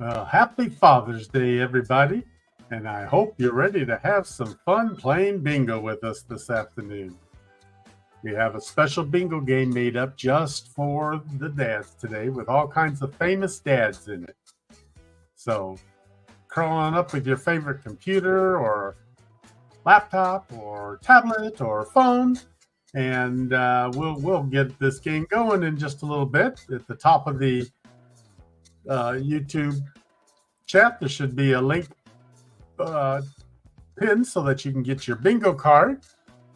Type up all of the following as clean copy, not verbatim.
Well, happy Father's Day, everybody. And I hope you're ready to have some fun playing bingo with us this afternoon. We have a special bingo game made up just for the dads today with all kinds of famous dads in it. So curl on up with your favorite computer or laptop or tablet or phone, and we'll get this game going in just a little bit. At the top of the YouTube chat, there should be a link pin so that you can get your bingo card.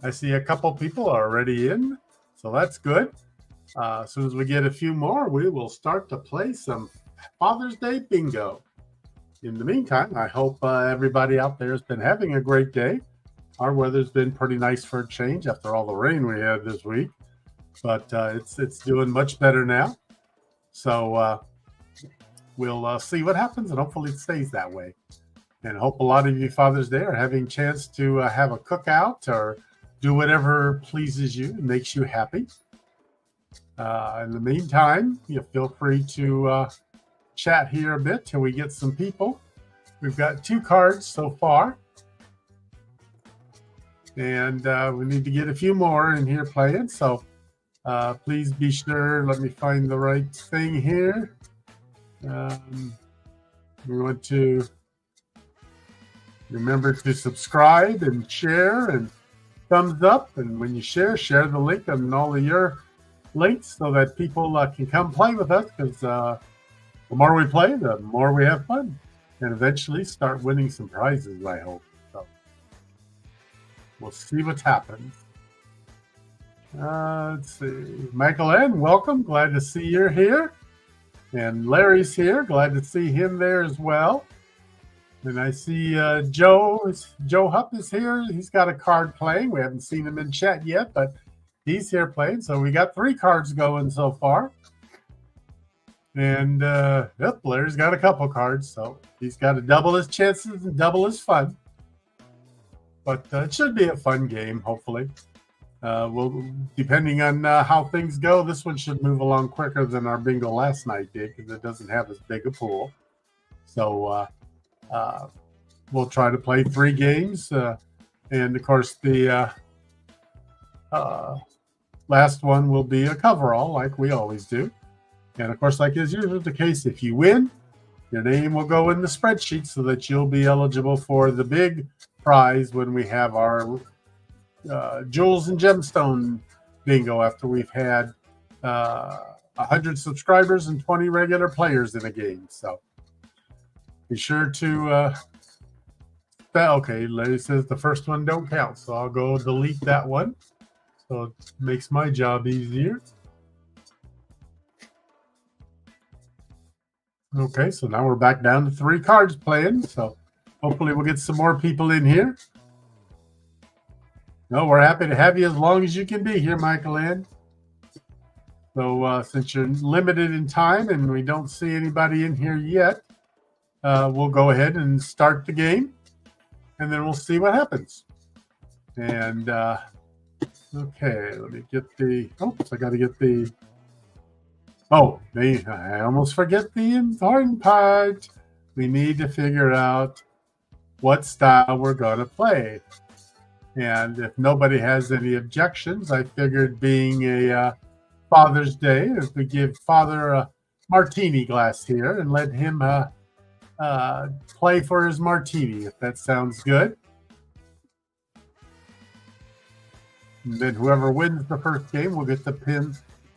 I see a couple people are already in, so that's good. As soon as we get a few more, we will start to play some Father's Day bingo. In the meantime, I hope everybody out there has been having a great day. Our weather's been pretty nice for a change after all the rain we had this week, but it's doing much better now. So we'll see what happens, and hopefully it stays that way. And I hope a lot of you Father's Day are having a chance to have a cookout or do whatever pleases you and makes you happy. In the meantime, you feel free to chat here a bit till we get some people. We've got 2 cards so far. And we need to get a few more in here playing. So please be sure, let me find the right thing here. We want to remember to subscribe and share and thumbs up. And when you share the link on all of your links so that people can come play with us, because the more we play, the more we have fun. And eventually start winning some prizes, I hope. So we'll see what happens. Let's see. Michael N., welcome. Glad to see you're here. And Larry's here. Glad to see him there as well. And I see Joe Hupp is here. He's got a card playing. We haven't seen him in chat yet, but he's here playing. So we got 3 cards going so far. And yep, Larry's got a couple cards. So he's got to double his chances and double his fun. But it should be a fun game, hopefully. Depending on how things go, this one should move along quicker than our bingo last night did because it doesn't have as big a pool. So we'll try to play 3 games. And, of course, the last one will be a coverall like we always do. And, of course, like is usually the case, if you win, your name will go in the spreadsheet so that you'll be eligible for the big prize when we have our Jewels and Gemstone bingo after we've had 100 subscribers and 20 regular players in a game. So be sure to okay, Larry says the first one don't count, so I'll go delete that one. So it makes my job easier. Okay, so now we're back down to 3 cards playing. So hopefully we'll get some more people in here. No, we're happy to have you as long as you can be here, Michael Ann. So since you're limited in time and we don't see anybody in here yet, we'll go ahead and start the game, and then we'll see what happens. And okay, let me get the. Oops, I got to get the. Oh, I almost forget the important part. We need to figure out what style we're going to play. And if nobody has any objections, I figured being a Father's Day, if we give Father a martini glass here and let him play for his martini, if that sounds good. And then whoever wins the first game will get the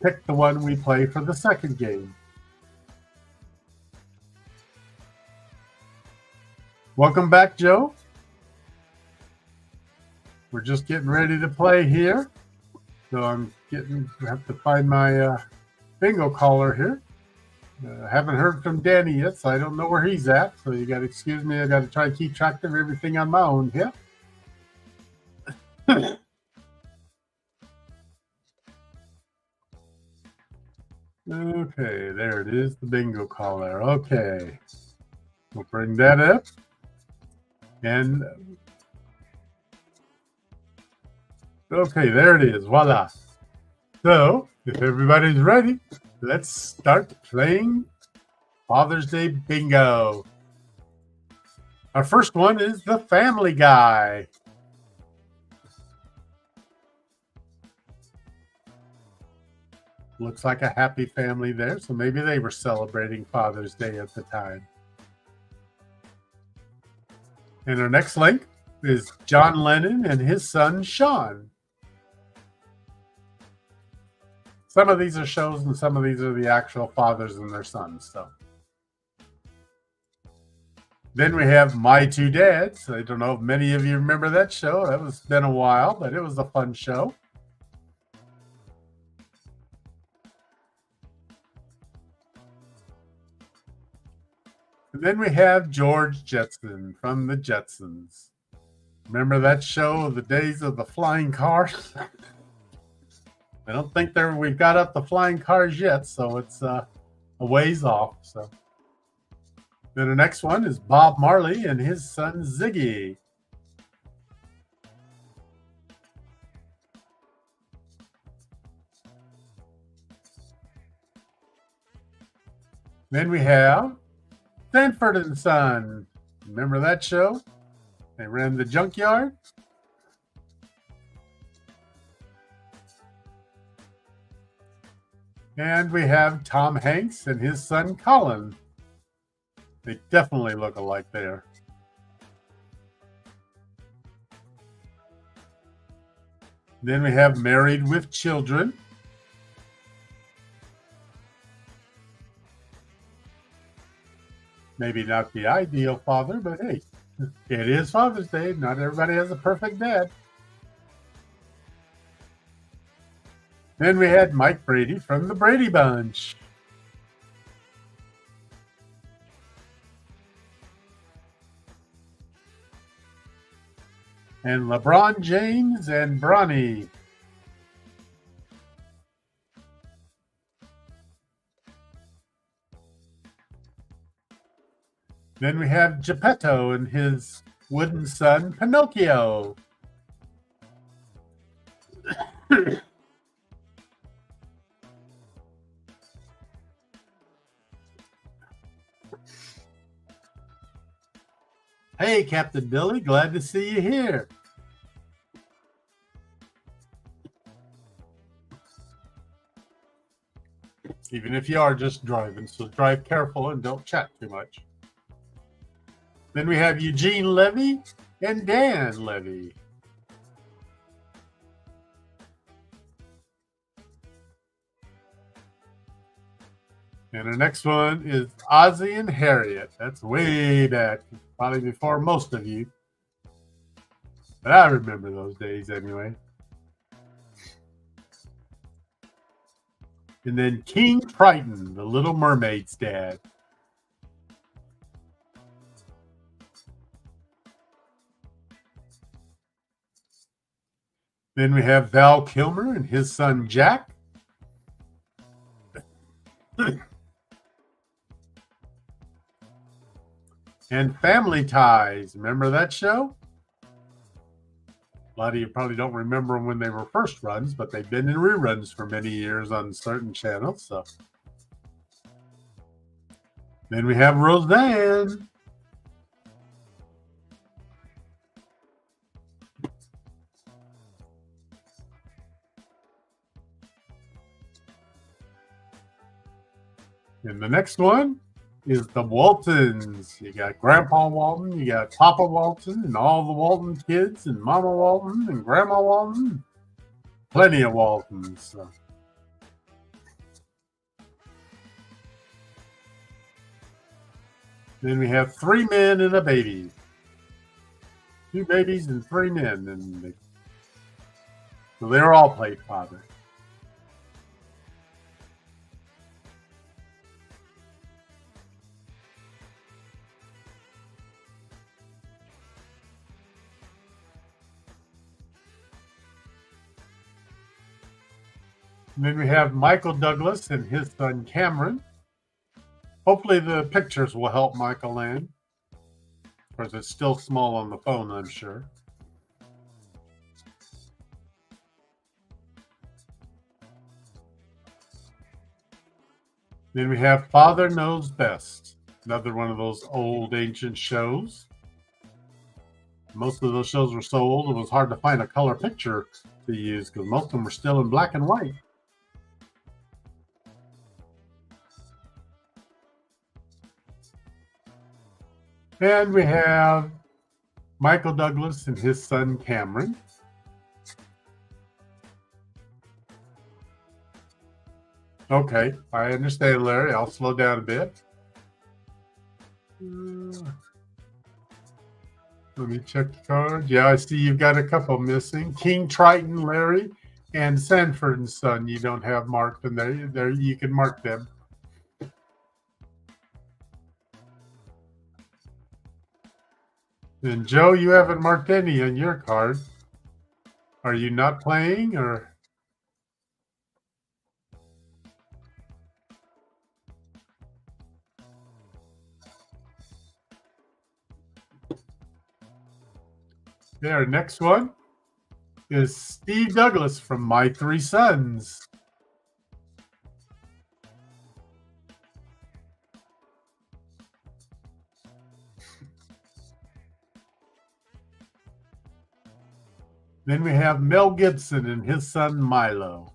pick the one we play for the second game. Welcome back, Joe. We're just getting ready to play here. So I have to find my bingo caller here. Haven't heard from Danny yet, so I don't know where he's at. So you got to excuse me. I got to try to keep track of everything on my own here. Okay, there it is, the bingo caller. Okay, we'll bring that up. And okay, there it is. Voila. So if everybody's ready, let's start playing Father's Day Bingo. Our first one is the Family Guy. Looks like a happy family there, so maybe they were celebrating Father's Day at the time. And our next link is John Lennon and his son, Sean. Some of these are shows and some of these are the actual fathers and their sons. So then we have My Two Dads. I don't know if many of you remember that show. That was been a while, but it was a fun show. And then we have George Jetson from the Jetsons. Remember that show, The Days of the Flying Cars? I don't think we've got up the flying cars yet, so it's a ways off. So then the next one is Bob Marley and his son Ziggy. Then we have Sanford and Son. Remember that show? They ran the junkyard. And we have Tom Hanks and his son Colin. They definitely look alike there. Then we have Married with Children. Maybe not the ideal father, but hey, it is Father's Day. Not everybody has a perfect dad. Then we had Mike Brady from the Brady Bunch. And LeBron James and Bronny. Then we have Geppetto and his wooden son, Pinocchio. Hey, Captain Billy, glad to see you here. Even if you are just driving, so drive careful and don't chat too much. Then we have Eugene Levy and Dan Levy. And our next one is Ozzie and Harriet. That's way back, probably before most of you. But I remember those days anyway. And then King Triton, the Little Mermaid's dad. Then we have Val Kilmer and his son Jack. And Family Ties. Remember that show? A lot of you probably don't remember them when they were first runs, but they've been in reruns for many years on certain channels. So then we have Roseanne. And the next one is the Waltons. You got Grandpa Walton, you got Papa Walton, and all the Walton kids, and Mama Walton, and Grandma Walton. Plenty of Waltons. So. Then we have 3 men and a baby. 2 babies and 3 men. And so they're all played father. And then we have Michael Douglas and his son Cameron. Hopefully the pictures will help Michael land. Of course, it's still small on the phone, I'm sure. Then we have Father Knows Best. Another one of those old ancient shows. Most of those shows were so old it was hard to find a color picture to use because most of them were still in black and white. And we have Michael Douglas and his son Cameron. Okay, I understand, Larry. I'll slow down a bit. Let me check the card. Yeah, I see you've got a couple missing. King Triton, Larry, and Sanford and Son. You don't have marked, and there you can mark them. And Joe, you haven't marked any on your card. Are you not playing, or? Yeah, our next one is Steve Douglas from My Three Sons. Then we have Mel Gibson and his son Milo.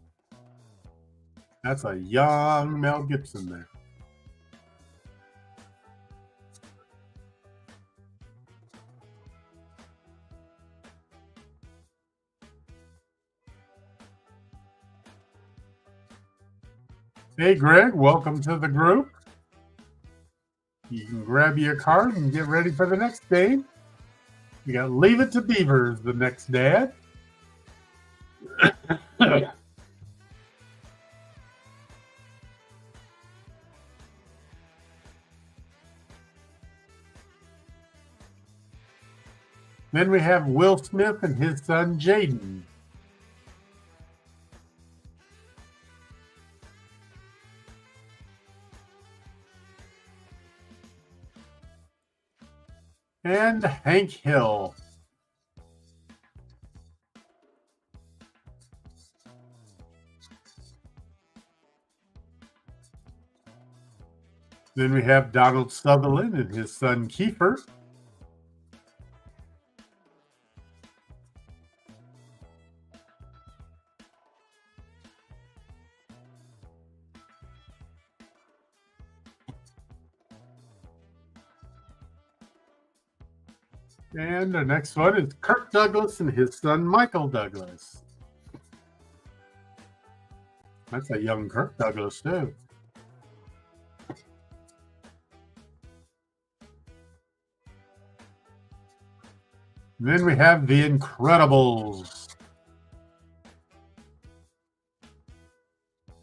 That's a young Mel Gibson there. Hey, Greg, welcome to the group. You can grab your card and get ready for the next game. We got Leave It to Beavers, the next dad. Then we have Will Smith and his son Jaden. And Hank Hill. Then we have Donald Sutherland and his son Kiefer. And the next one is Kirk Douglas and his son Michael Douglas. That's a young Kirk Douglas, too. And then we have The Incredibles.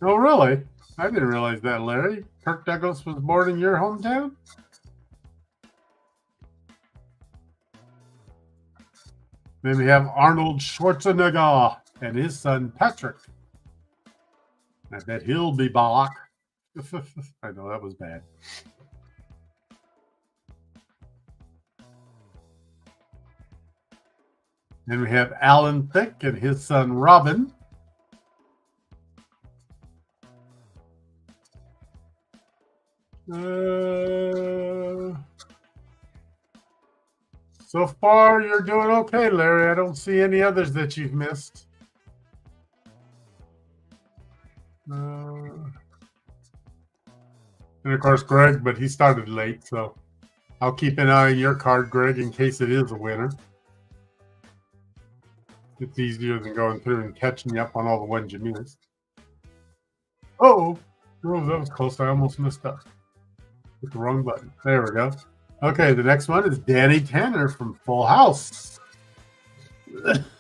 Oh, really? I didn't realize that, Larry. Kirk Douglas was born in your hometown? Then we have Arnold Schwarzenegger and his son Patrick. I bet he'll be back. I know that was bad. Then we have Alan Thicke and his son Robin. So far, you're doing okay, Larry. I don't see any others that you've missed. And of course, Greg, but he started late, so I'll keep an eye on your card, Greg, in case it is a winner. It's easier than going through and catching you up on all the ones you missed. Oh, that was close. I almost missed up. Hit the wrong button. There we go. Okay, the next one is Danny Tanner from Full House. And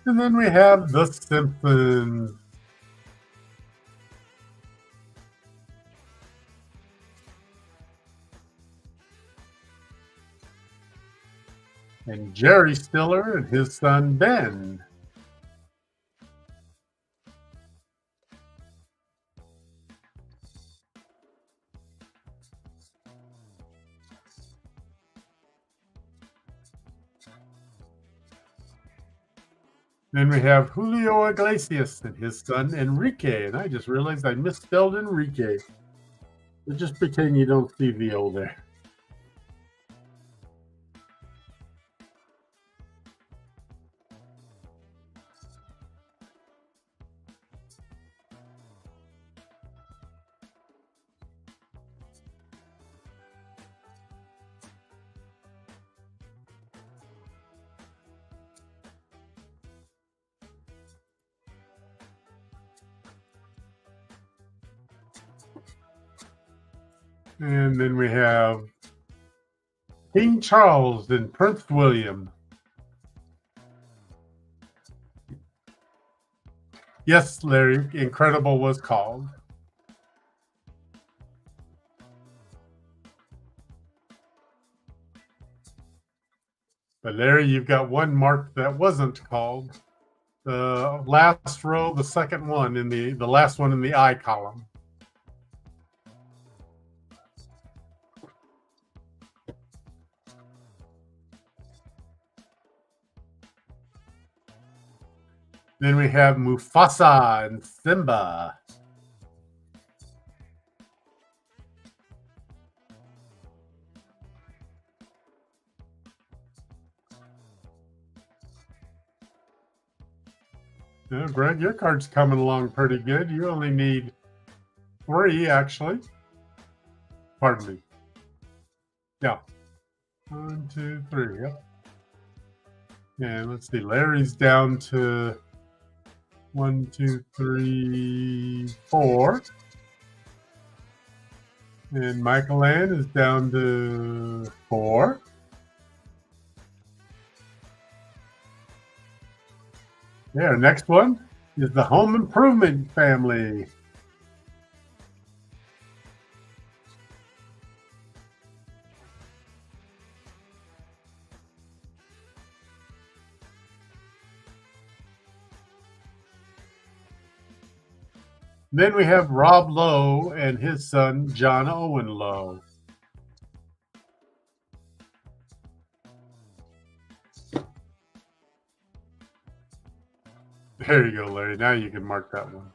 then we have The Simpsons. And Jerry Stiller and his son Ben. Then we have Julio Iglesias and his son Enrique. And I just realized I misspelled Enrique. So just pretend you don't see the O there. And then we have King Charles and Prince William. Yes, Larry, Incredible was called. But Larry, you've got one mark that wasn't called. The last row, the second one in the last one in the I column. Then we have Mufasa and Simba. Yeah, Greg, your card's coming along pretty good. You only need 3, actually. Pardon me. Yeah. 1, 2, 3. Yep. And let's see. Larry's down to 1, 2, 3, 4. And Michael Ann is down to 4. There, next one is the Home Improvement family. Then we have Rob Lowe and his son, John Owen Lowe. There you go, Larry. Now you can mark that one.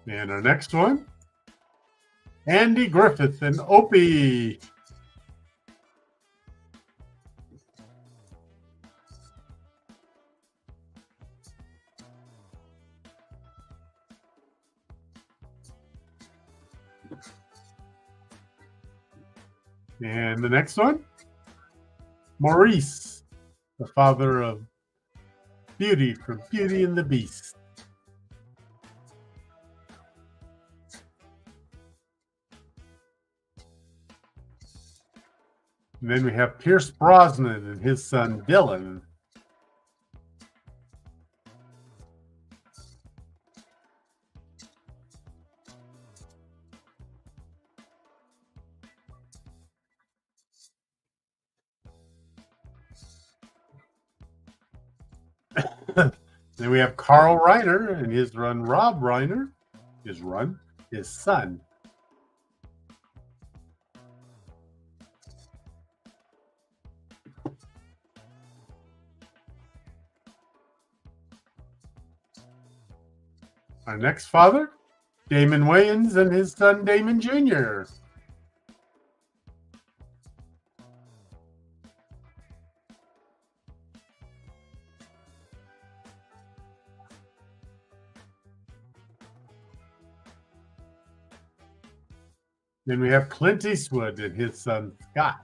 And our next one, Andy Griffith and Opie. And the next one, Maurice, the father of Beauty from Beauty and the Beast. And then we have Pierce Brosnan and his son Dylan. Then we have Carl Reiner and his son Rob Reiner, his son. Our next father, Damon Wayans and his son Damon Jr. Then we have Clint Eastwood and his son Scott.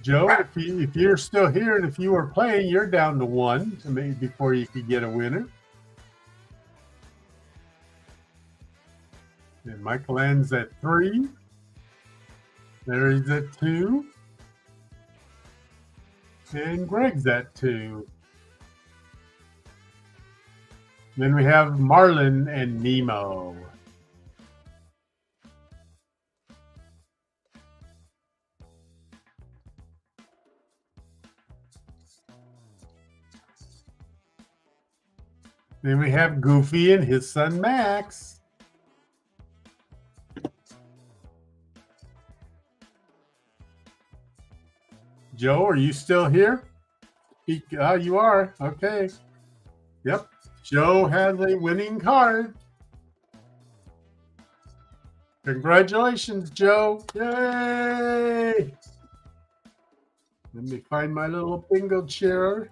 Joe, if you're still here and if you were playing, you're down to 1 to maybe before you could get a winner. And Michael Ann's at 3. Larry's at 2. And Greg's at 2. Then we have Marlon and Nemo. Then we have Goofy and his son Max. Joe, are you still here? You are. Okay. Yep. Joe has a winning card. Congratulations, Joe. Yay! Let me find my little bingo chair.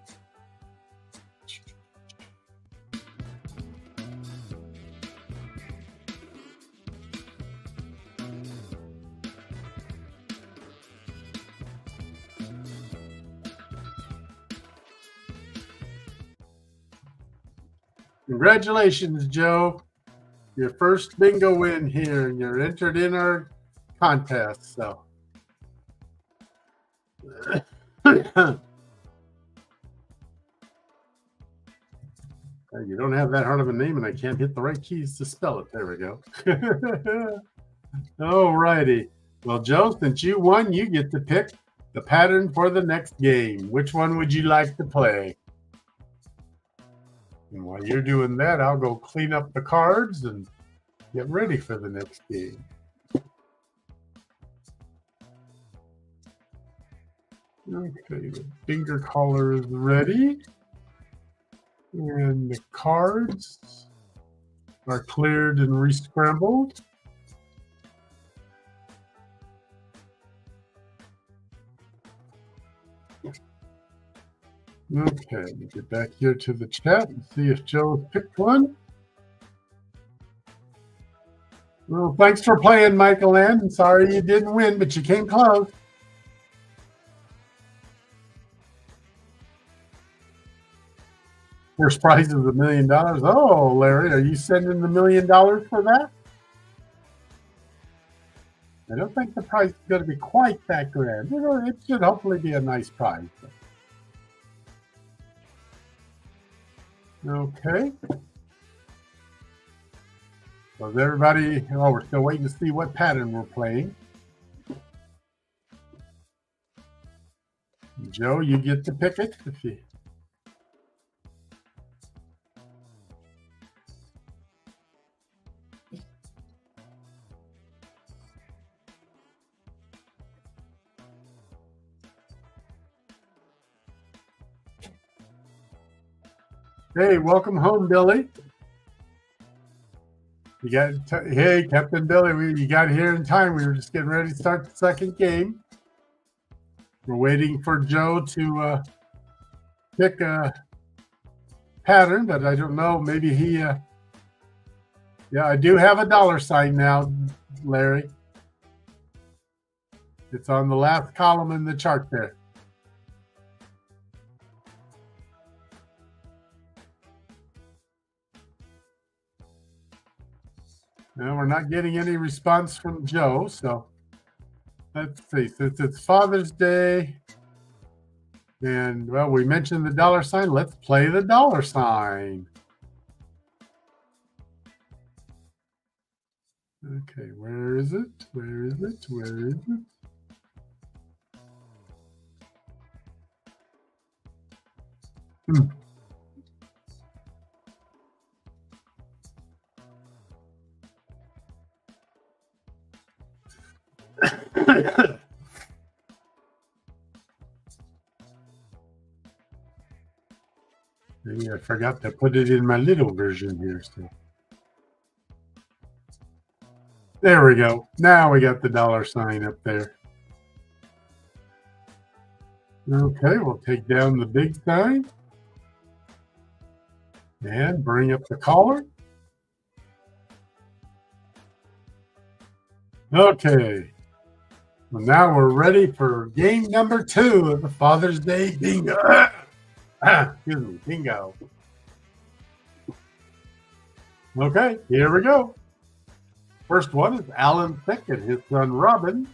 Congratulations, Joe. Your first bingo win here, and you're entered in our contest. So, you don't have that hard of a name, and I can't hit the right keys to spell it. There we go. All righty. Well, Joe, since you won, you get to pick the pattern for the next game. Which one would you like to play? And while you're doing that, I'll go clean up the cards and get ready for the next game. Okay, the finger collar is ready. And the cards are cleared and rescrambled. Okay, let me get back here to the chat and see if Joe's picked one. Well, thanks for playing, Michael Ann. Sorry you didn't win, but you came close. First prize is $1 million. Oh, Larry, are you sending the $1 million for that? I don't think the prize is going to be quite that grand. You know, it should hopefully be a nice prize. Okay. So is everybody, we're still waiting to see what pattern we're playing. Joe, you get to pick it. Hey, welcome home, Billy. Hey, Captain Billy, you got here in time. We were just getting ready to start the second game. We're waiting for Joe to pick a pattern, but I don't know. Maybe he, yeah, I do have a $sign now, Larry. It's on the last column in the chart there. No, we're not getting any response from Joe, so let's see. Since it's Father's Day, and, well, we mentioned the $sign, let's play the $sign. Okay, where is it? Where is it? Where is it? Maybe I forgot to put it in my little version here. So there we go. Now we got the $sign up there. Okay, we'll take down the big sign and bring up the collar. Okay. Well, now we're ready for game number 2 of the Father's Day bingo. Excuse me, bingo. Okay, here we go. First one is Alan Thicke and his son Robin.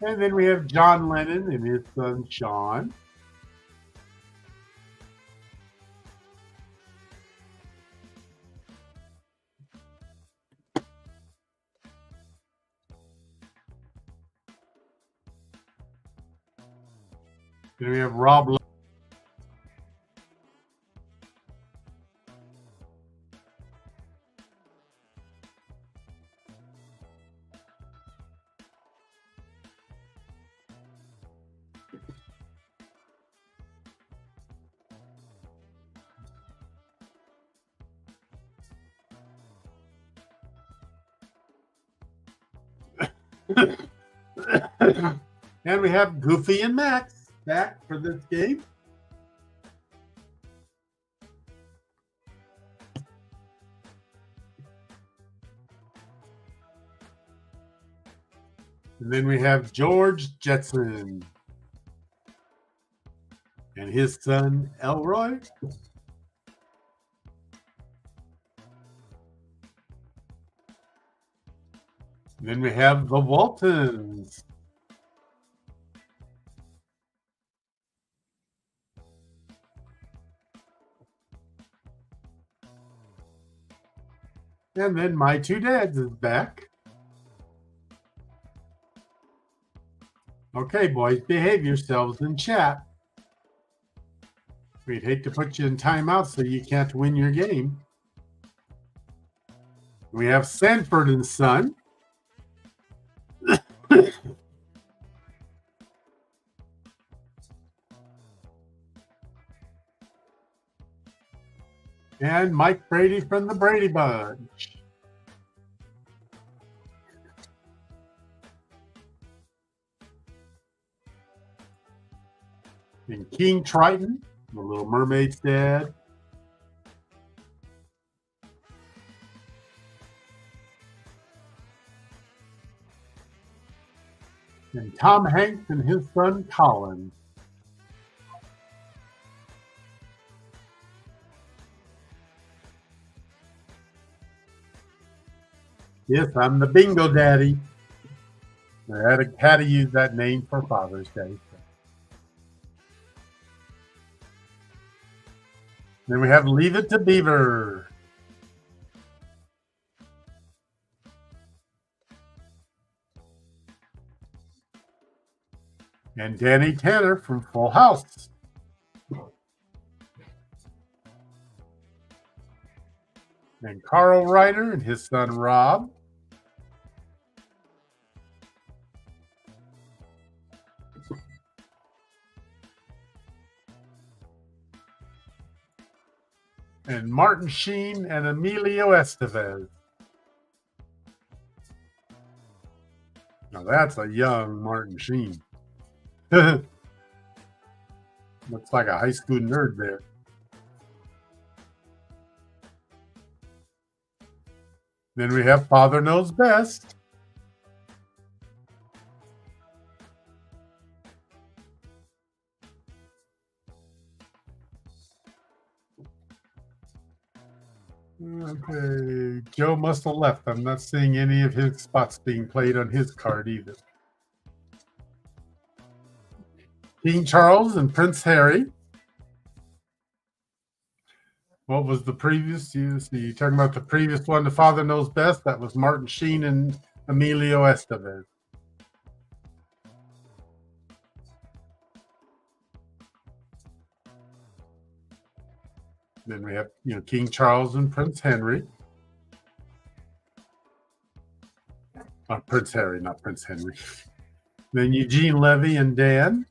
And then we have John Lennon and his son Sean. Then we have Rob. And we have Goofy and Max back for this game. And then we have George Jetson and his son Elroy. And then we have the Waltons. And then My Two Dads is back. Okay, boys, behave yourselves in chat. We'd hate to put you in timeout so you can't win your game. We have Sanford and Son. And Mike Brady from the Brady Bunch. And King Triton, the Little Mermaid's dad. And Tom Hanks and his son Colin. Yes, I'm the bingo daddy. I had to use that name for Father's Day. Then we have Leave It to Beaver. And Danny Tanner from Full House. And Carl Reiner and his son Rob. And Martin Sheen and Emilio Estevez. Now that's a young Martin Sheen. Looks like a high school nerd there. Then we have Father Knows Best. Okay, Joe must have left. I'm not seeing any of his spots being played on his card either. King Charles and Prince Harry. What was the previous? You're talking about the previous one, The Father Knows Best? That was Martin Sheen and Emilio Estevez. Then we have, King Charles and Prince Henry. Prince Harry, not Prince Henry. Then Eugene Levy and Dan.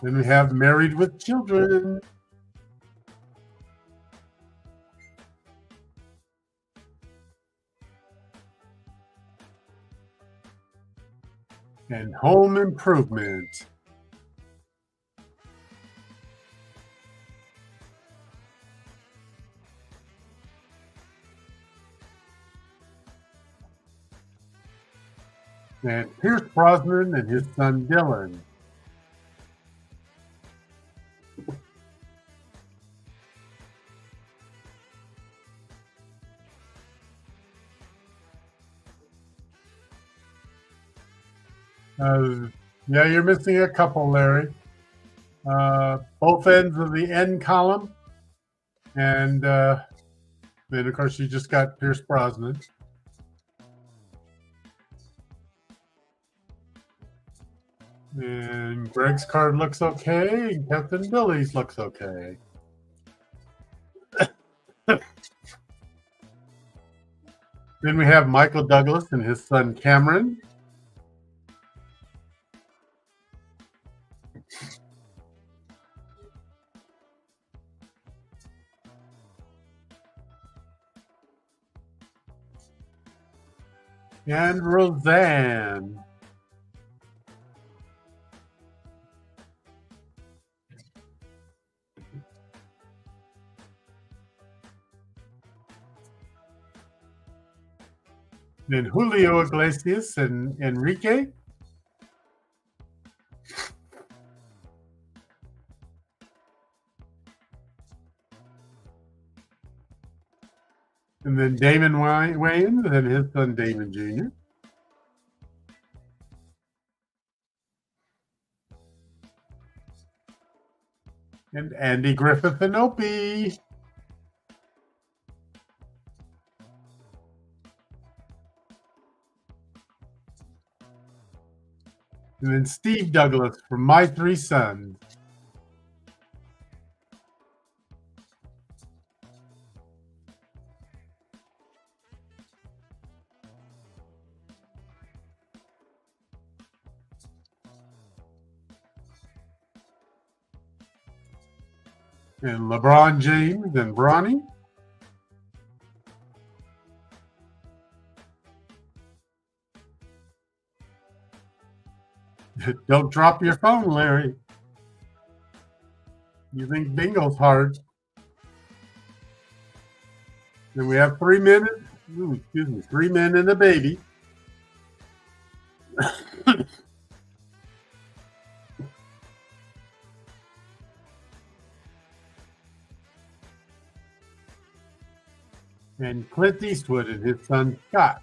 Then we have Married with Children. And Home Improvement. And Pierce Brosnan and his son Dylan. Yeah, you're missing a couple, Larry. Both ends of the N column and Then, of course, you just got Pierce Brosnan. And Greg's card looks okay, and Captain Billy's looks okay. Then we have Michael Douglas and his son Cameron. And Roseanne. Then Julio Iglesias and Enrique. And then Damon Wayans and his son Damon Jr. And Andy Griffith and Opie. And then Steve Douglas from My Three Sons. And LeBron James and Bronny. Don't drop your phone, Larry. You think bingo's hard. Then we have 3 minutes. Ooh, excuse me, 3 men and a baby. And Clint Eastwood and his son Scott.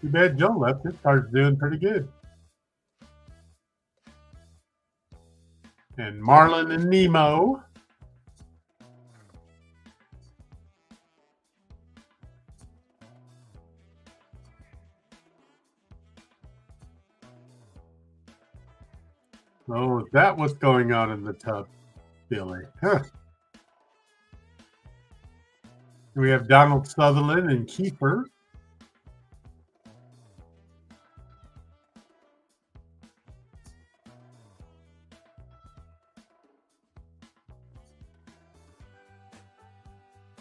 Too bad Joe left. His card's doing pretty good. And Marlon and Nemo. Oh, is that what's going on in the tub, Billy? Huh. We have Donald Sutherland and Kiefer.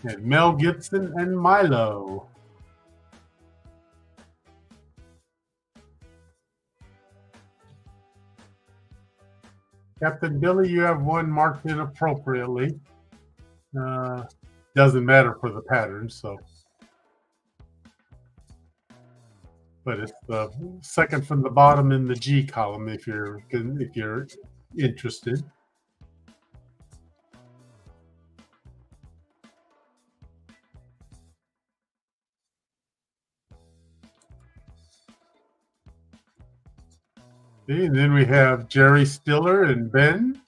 And Mel Gibson and Milo. Captain Billy, you have one marked inappropriately. Doesn't matter for the pattern, so. But it's the second from the bottom in the G column if you're interested. Okay, and then we have Jerry Stiller and Ben.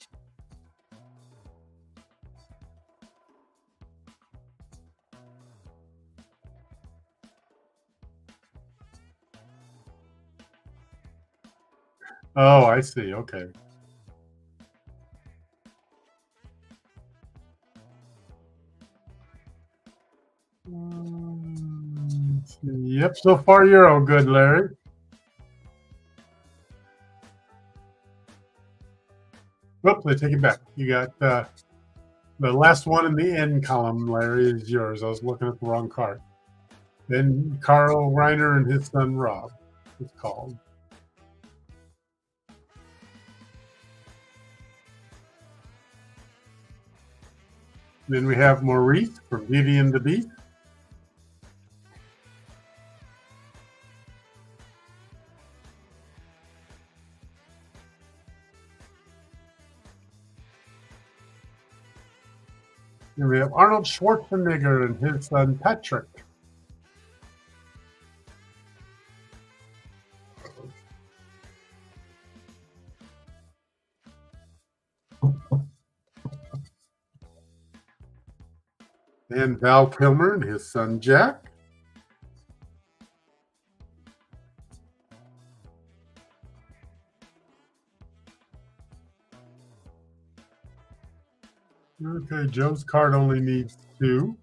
Oh, I see. Okay. Yep, so far you're all good, Larry. Whoops, I take it back. You got the last one in the end column, Larry, is yours. I was looking at the wrong card. Then Carl Reiner and his son Rob is called. Then we have Maurice from Beauty and the Beast. Then we have Arnold Schwarzenegger and his son Patrick. And Val Kilmer and his son Jack. Okay, Joe's card only needs 2.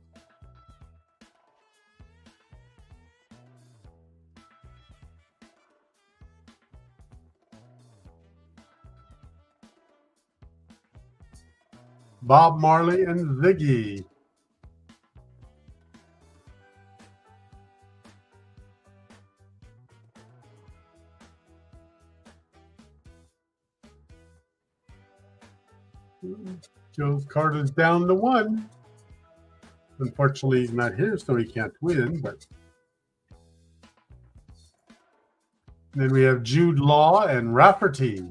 Bob Marley and Ziggy. Joe's card is down to 1. Unfortunately, he's not here, so he can't win. But then we have Jude Law and Rafferty.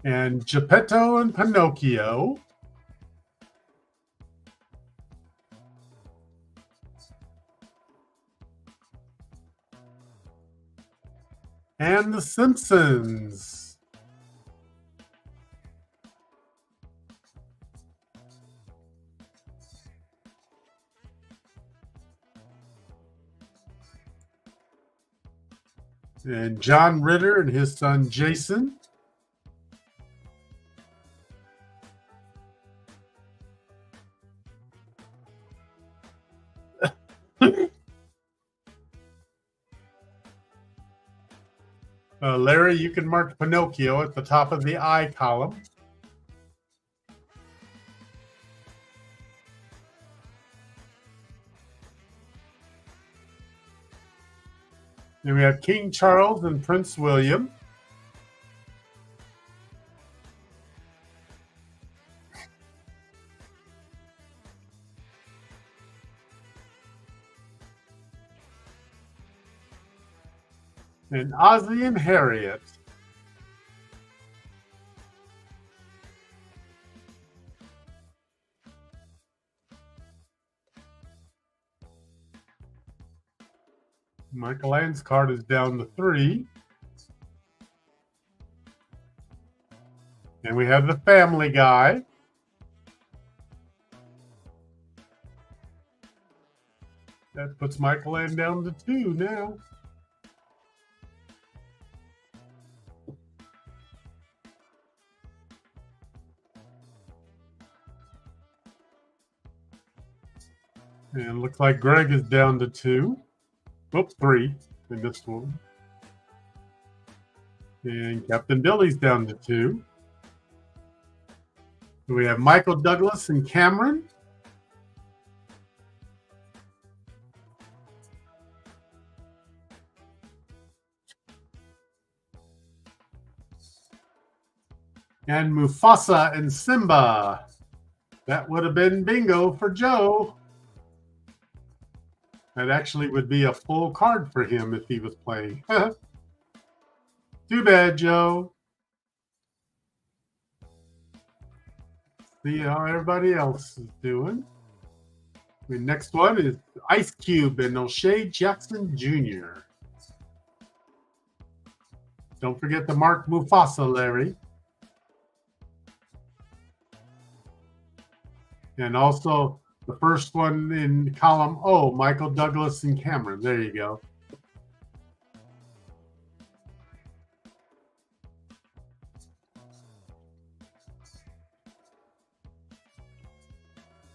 And Geppetto and Pinocchio. And The Simpsons. And John Ritter and his son Jason. Larry, you can mark Pinocchio at the top of the I column. Then we have King Charles and Prince William. And Ozzie and Harriet. Michael Ann's card is down to 3. And we have the Family Guy. That puts Michael Ann down to 2 now. And looks like Greg is down to 2. Oops, 3. I missed one. And Captain Billy's down to 2. So we have Michael Douglas and Cameron. And Mufasa and Simba. That would have been bingo for Joe. That actually would be a full card for him if he was playing. Too bad, Joe. See how everybody else is doing. The next one is Ice Cube and O'Shea Jackson Jr. Don't forget to mark Mufasa, Larry. And also the first one in column O, Michael Douglas and Cameron. There you go.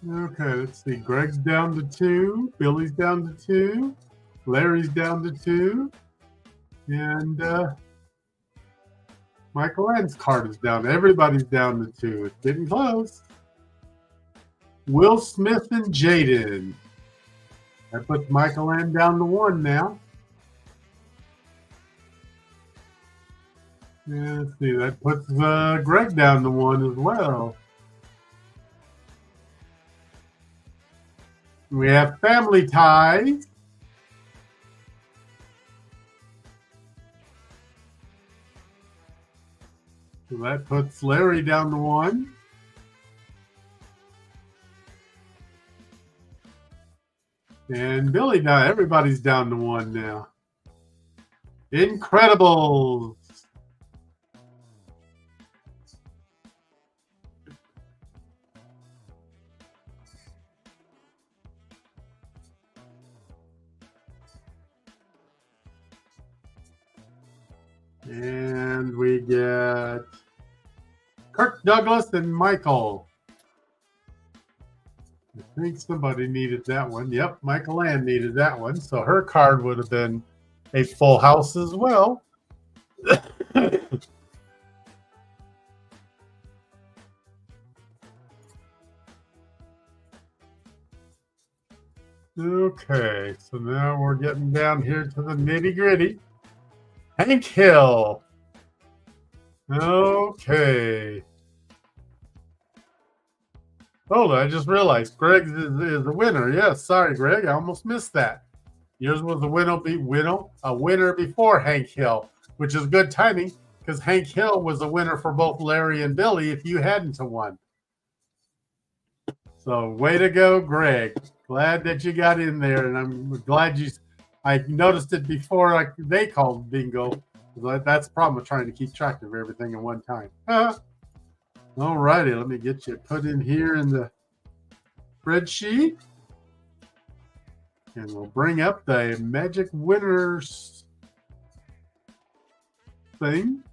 Okay, let's see. Greg's down to 2. Billy's down to 2. Larry's down to 2. And Michael Ann's card is down. Everybody's down to 2. It's getting close. Will Smith and Jaden. That puts Michael Ann down to 1 now. Yeah, let's see. That puts Greg down to 1 as well. We have Family Ties. So that puts Larry down to 1. And Billy now, everybody's down to 1 now. Incredibles. And we get Kirk Douglas and Michael. I think somebody needed that one. Yep, Michael Ann needed that one. So her card would have been a full house as well. Okay, so now we're getting down here to the nitty gritty. Hank Hill. Okay. Oh, I just realized Greg is the winner. Yes, sorry, Greg. I almost missed that. Yours was a winner before Hank Hill, which is good timing because Hank Hill was a winner for both Larry and Billy if you hadn't won. So way to go, Greg. Glad that you got in there, and I'm glad I noticed it before they called bingo. That's the problem with trying to keep track of everything at one time. All righty, let me get you put in here in the spreadsheet. And we'll bring up the Magic Winners thing.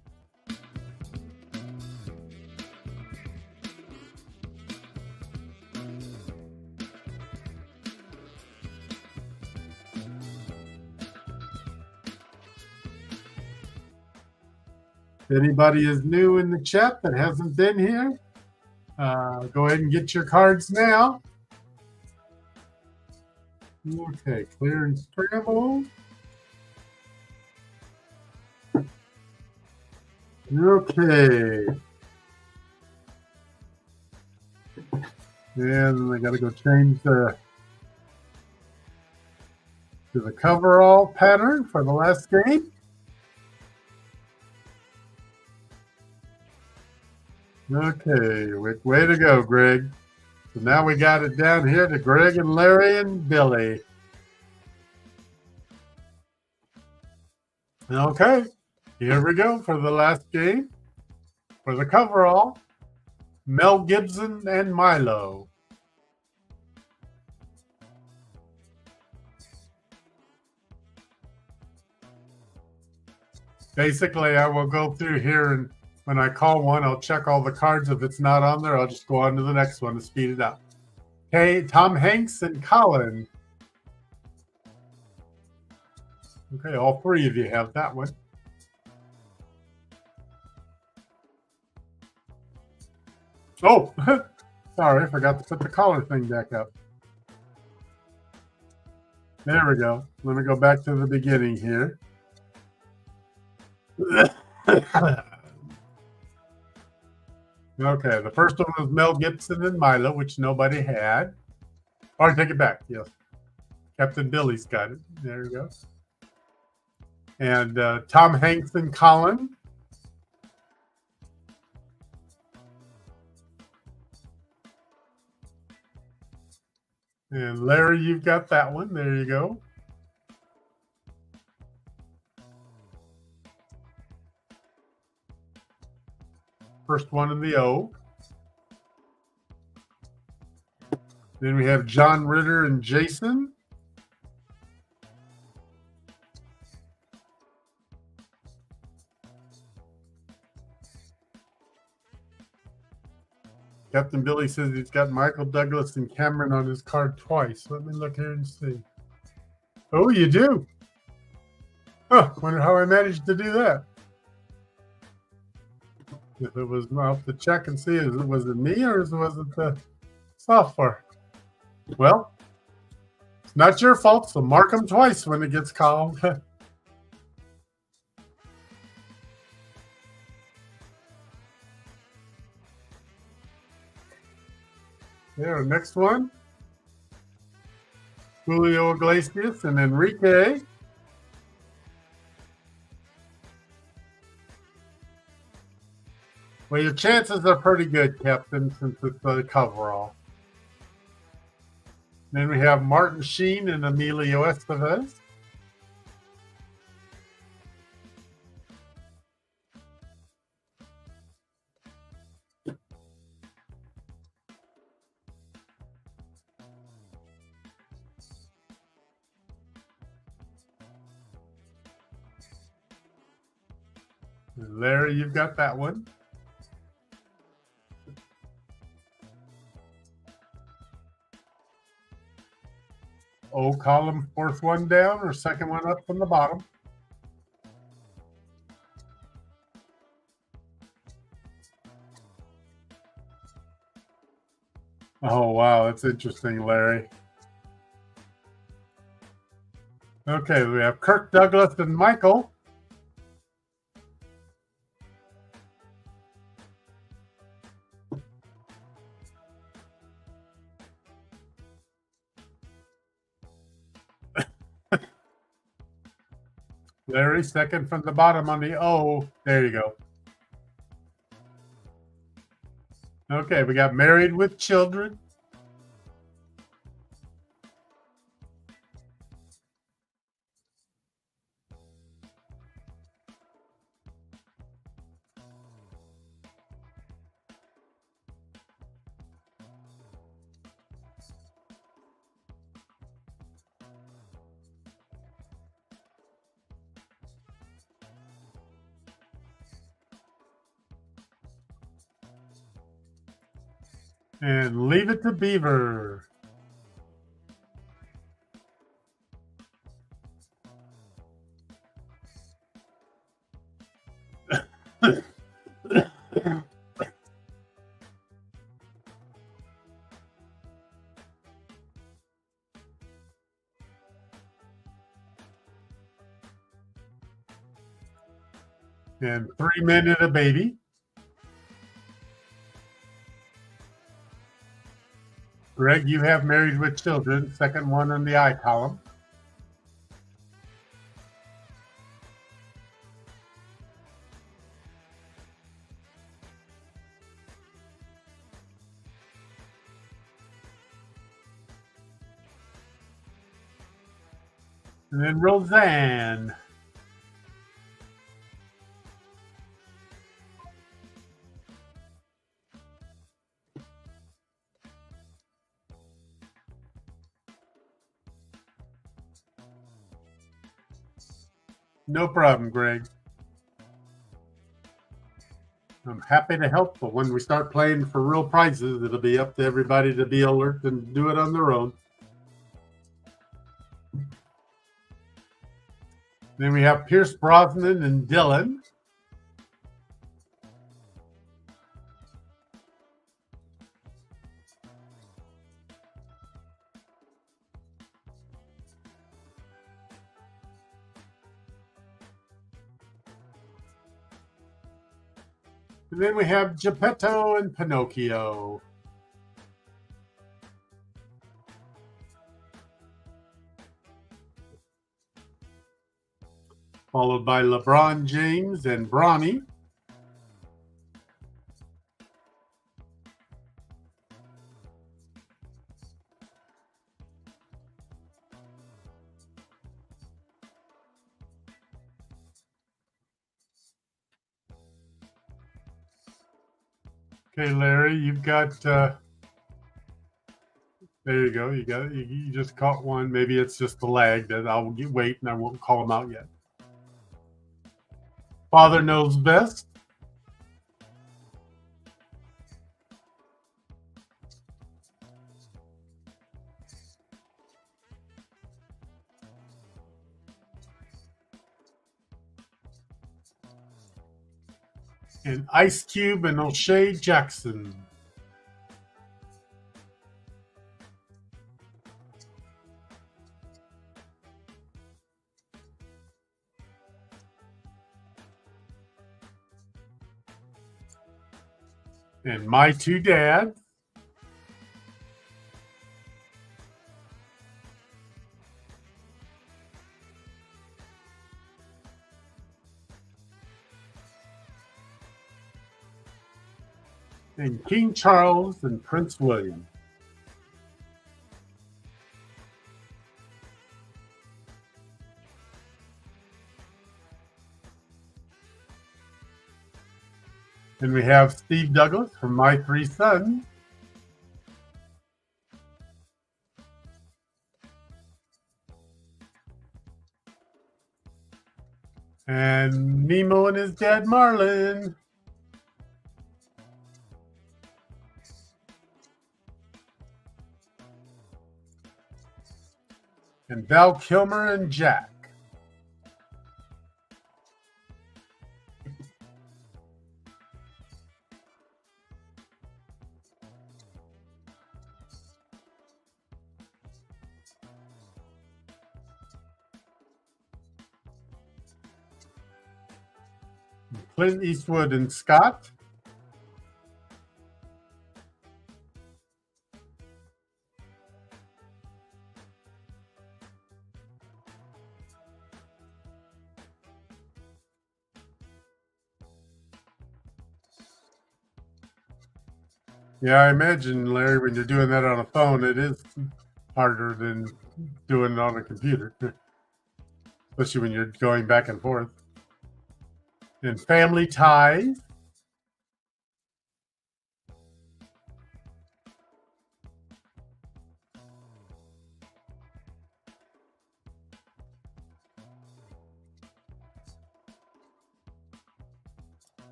If anybody is new in the chat that hasn't been here, go ahead and get your cards now. Okay, clear and scramble. Okay. And I got to go change to the coverall pattern for the last game. Okay, way to go, Greg. So now we got it down here to Greg and Larry and Billy. Okay, here we go for the last game. For the coverall, Mel Gibson and Milo. Basically, I will go through here, and when I call one, I'll check all the cards. If it's not on there, I'll just go on to the next one to speed it up. Okay, Tom Hanks and Colin. Okay, all three of you have that one. Oh, sorry, I forgot to put the collar thing back up. There we go. Let me go back to the beginning here. Okay, the first one was Mel Gibson and Milo, which nobody had. Or take it back, yes. Captain Billy's got it. There you go. And Tom Hanks and Colin. And Larry, you've got that one. There you go. First one in the O. Then we have John Ritter and Jason. Captain Billy says he's got Michael Douglas and Cameron on his card twice. Let me look here and see. Oh, you do? Huh, wonder how I managed to do that. If it was, I'll have to check and see, was it me or was it the software? Well, it's not your fault, so mark them twice when it gets called. There, next one. Julio Iglesias and Enrique. Well, your chances are pretty good, Captain, since it's the coverall. Then we have Martin Sheen and Emilio Estevez. Larry, you've got that one. O column, fourth one down or second one up from the bottom. Oh, wow. That's interesting, Larry. Okay, we have Kirk Douglas and Michael. Larry, second from the bottom on the O. There you go. Okay, we got Married with Children. And Leave It to Beaver. And 3 Men and a Baby. Greg, you have Married with Children, second one in the I column. And then Roseanne. No problem, Greg. I'm happy to help, but when we start playing for real prizes, it'll be up to everybody to be alert and do it on their own. Then we have Pierce Brosnan and Dylan. And then we have Geppetto and Pinocchio. Followed by LeBron James and Bronny. Okay, Larry, you've got, there you go. You got it. You just caught one. Maybe it's just the lag that I'll wait and I won't call them out yet. Father Knows Best. And Ice Cube and O'Shea Jackson. And My Two Dads. And King Charles and Prince William. And we have Steve Douglas from My Three Sons. And Nemo and his dad Marlin. And Val Kilmer and Jack. Clint Eastwood and Scott. Yeah, I imagine, Larry, when you're doing that on a phone, it is harder than doing it on a computer, especially when you're going back and forth. And Family Ties.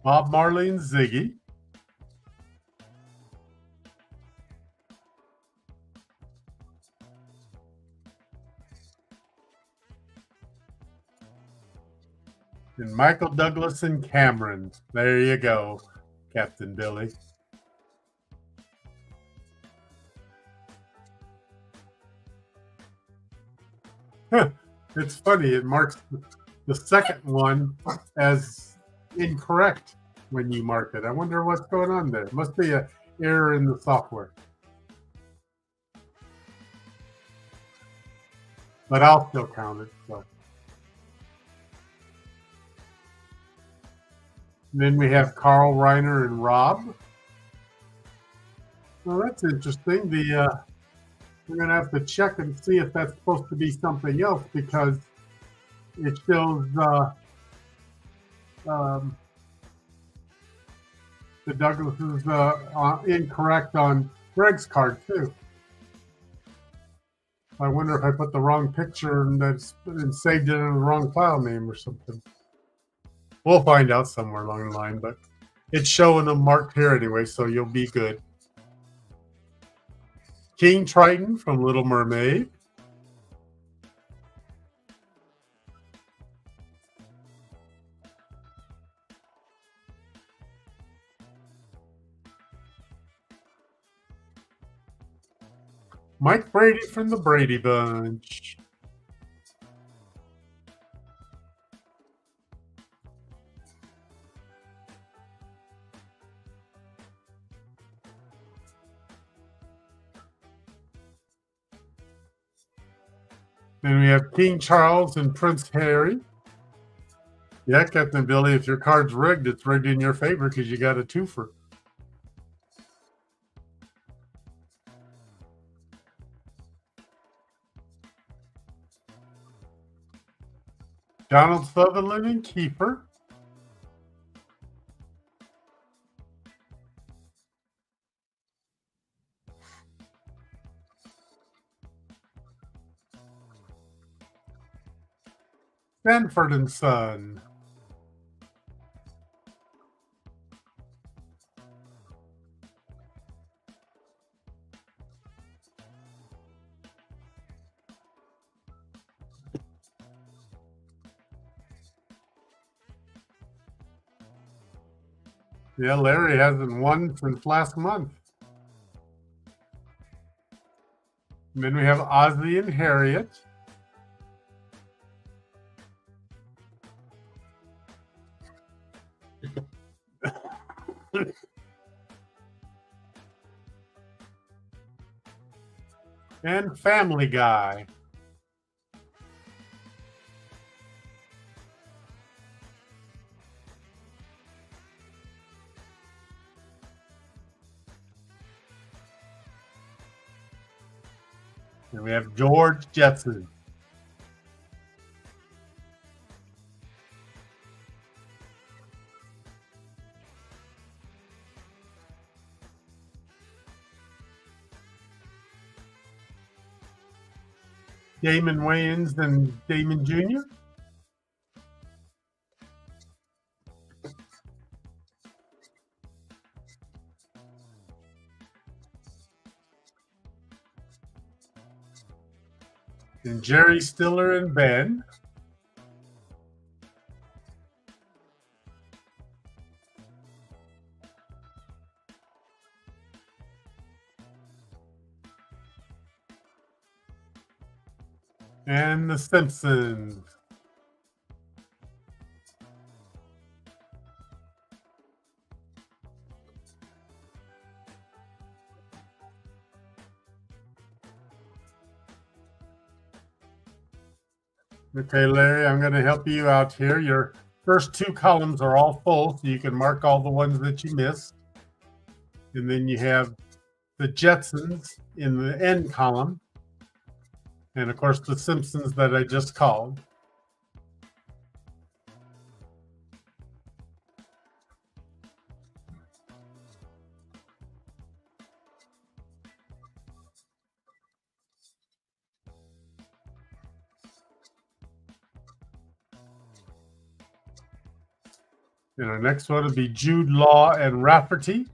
Bob Marley and Ziggy. And Michael Douglas and Cameron. There you go, Captain Billy. It's funny. It marks the second one as incorrect when you mark it. I wonder what's going on there. Must be an error in the software. But I'll still count it. So. Then we have Carl Reiner and Rob. Well, that's interesting. We're going to have to check and see if that's supposed to be something else, because it shows the Douglas is incorrect on Greg's card too. I wonder if I put the wrong picture and saved it in the wrong file name or something. We'll find out somewhere along the line, but it's showing them marked here anyway, so you'll be good. King Triton from Little Mermaid. Mike Brady from the Brady Bunch. Then we have King Charles and Prince Harry. Yeah, Captain Billy, if your card's rigged, it's rigged in your favor because you got a twofer. Donald Sutherland and Keeper. Sanford and Son. Yeah, Larry hasn't won since last month. And then we have Ozzy and Harriet. And Family Guy. And we have George Jetson. Damon Wayans and Damon Jr. And Jerry Stiller and Ben. And The Simpsons. Okay, Larry, I'm going to help you out here. Your first two columns are all full, so you can mark all the ones that you missed. And then you have the Jetsons in the end column. And of course, the Simpsons that I just called. And our next one will be Jude Law and Rafferty.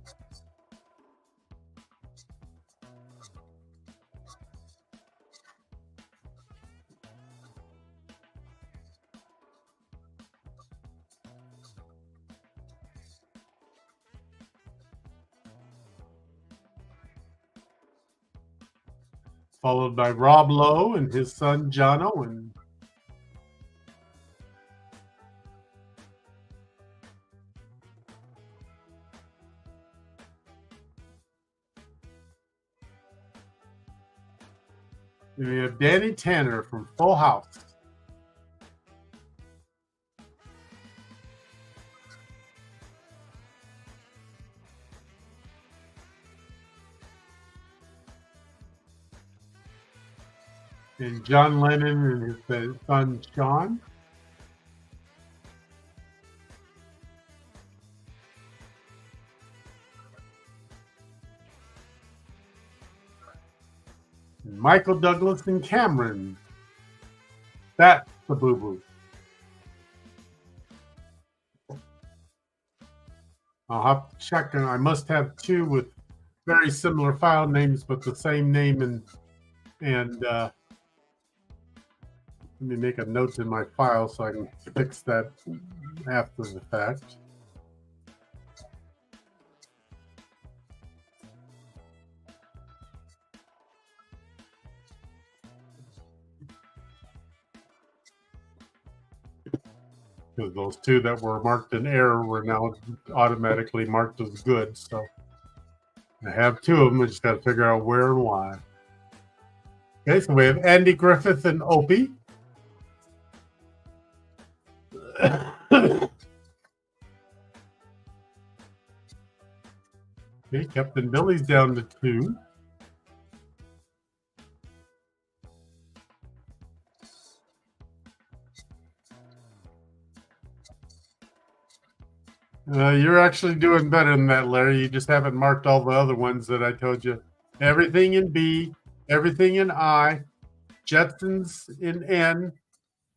Followed by Rob Lowe and his son John Owen. And we have Danny Tanner from Full House. And John Lennon and his son Sean. And Michael Douglas and Cameron. That's the boo-boo. I'll have to check, and I must have two with very similar file names, but the same name. And let me make a note in my file so I can fix that after the fact. Because those two that were marked in error were now automatically marked as good. So I have two of them. I just got to figure out where and why. Okay, so we have Andy Griffith and Opie. Okay, Captain Billy's down to 2. You're actually doing better than that, Larry. You just haven't marked all the other ones that I told you. Everything in B, everything in I, Jetsons in N,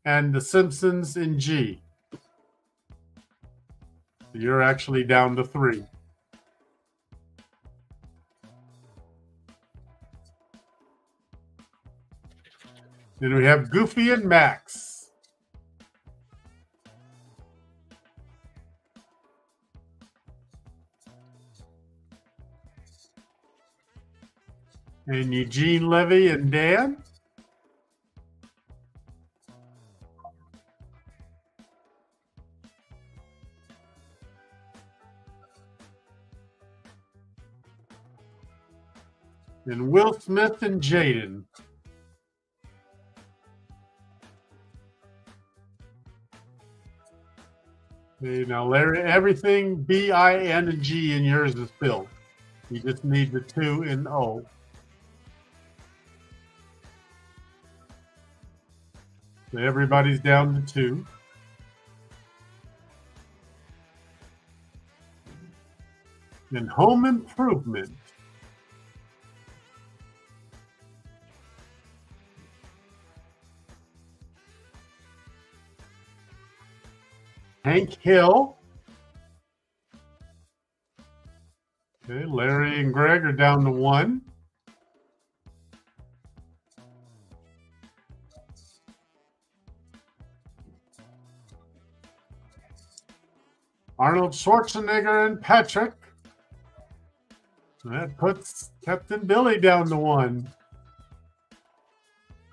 and the Simpsons in G. You're actually down to 3. Then we have Goofy and Max. And Eugene Levy and Dan. And Will Smith and Jaden. Okay, now Larry, everything B, I, N, and G in yours is filled. You just need the 2 in O. So everybody's down to 2. And Home Improvement. Hank Hill. Okay, Larry and Greg are down to 1. Arnold Schwarzenegger and Patrick. That puts Captain Billy down to 1.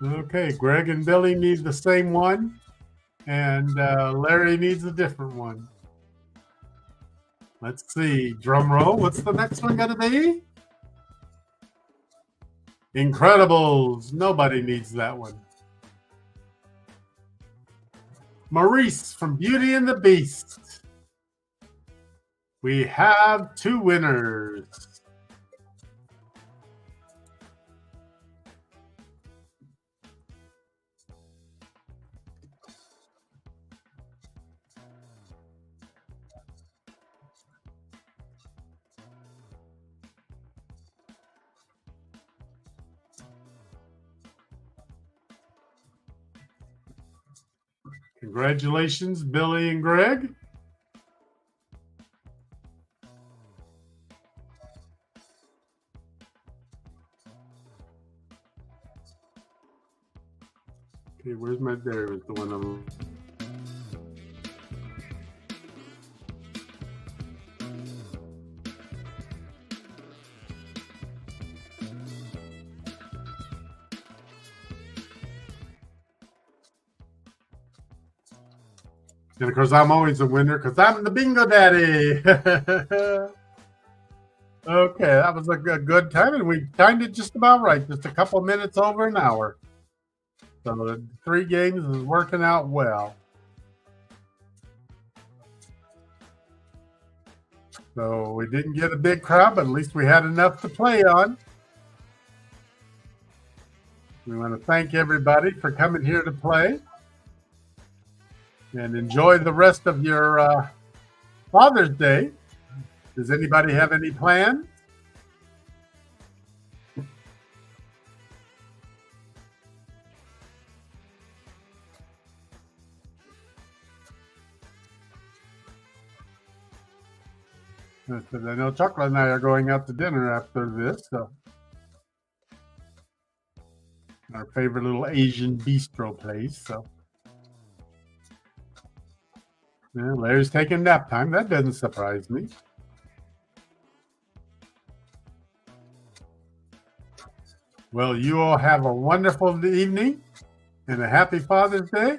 Okay, Greg and Billy need the same one, and Larry needs a different one. Let's see. Drum roll. What's the next one going to be? Incredibles. Nobody needs that one. Maurice from Beauty and the Beast. We have 2 winners. Congratulations, Billy and Greg. Okay, where's my, there is the one of and of course, I'm always a winner because I'm the bingo daddy. Okay, that was a good time, and we timed it just about right. Just a couple minutes over an hour. So the 3 games is working out well. So we didn't get a big crowd, but at least we had enough to play on. We want to thank everybody for coming here to play. And enjoy the rest of your Father's Day. Does anybody have any plans? I know Chocolate and I are going out to dinner after this. So. Our favorite little Asian bistro place. So. Yeah, Larry's taking nap time. That doesn't surprise me. Well, you all have a wonderful evening and a happy Father's Day.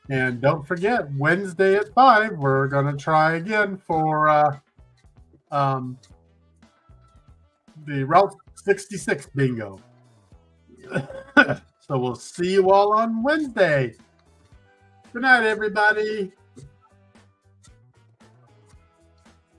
And don't forget, Wednesday at 5, we're going to try again for the Route 66 bingo. So we'll see you all on Wednesday. Good night, everybody.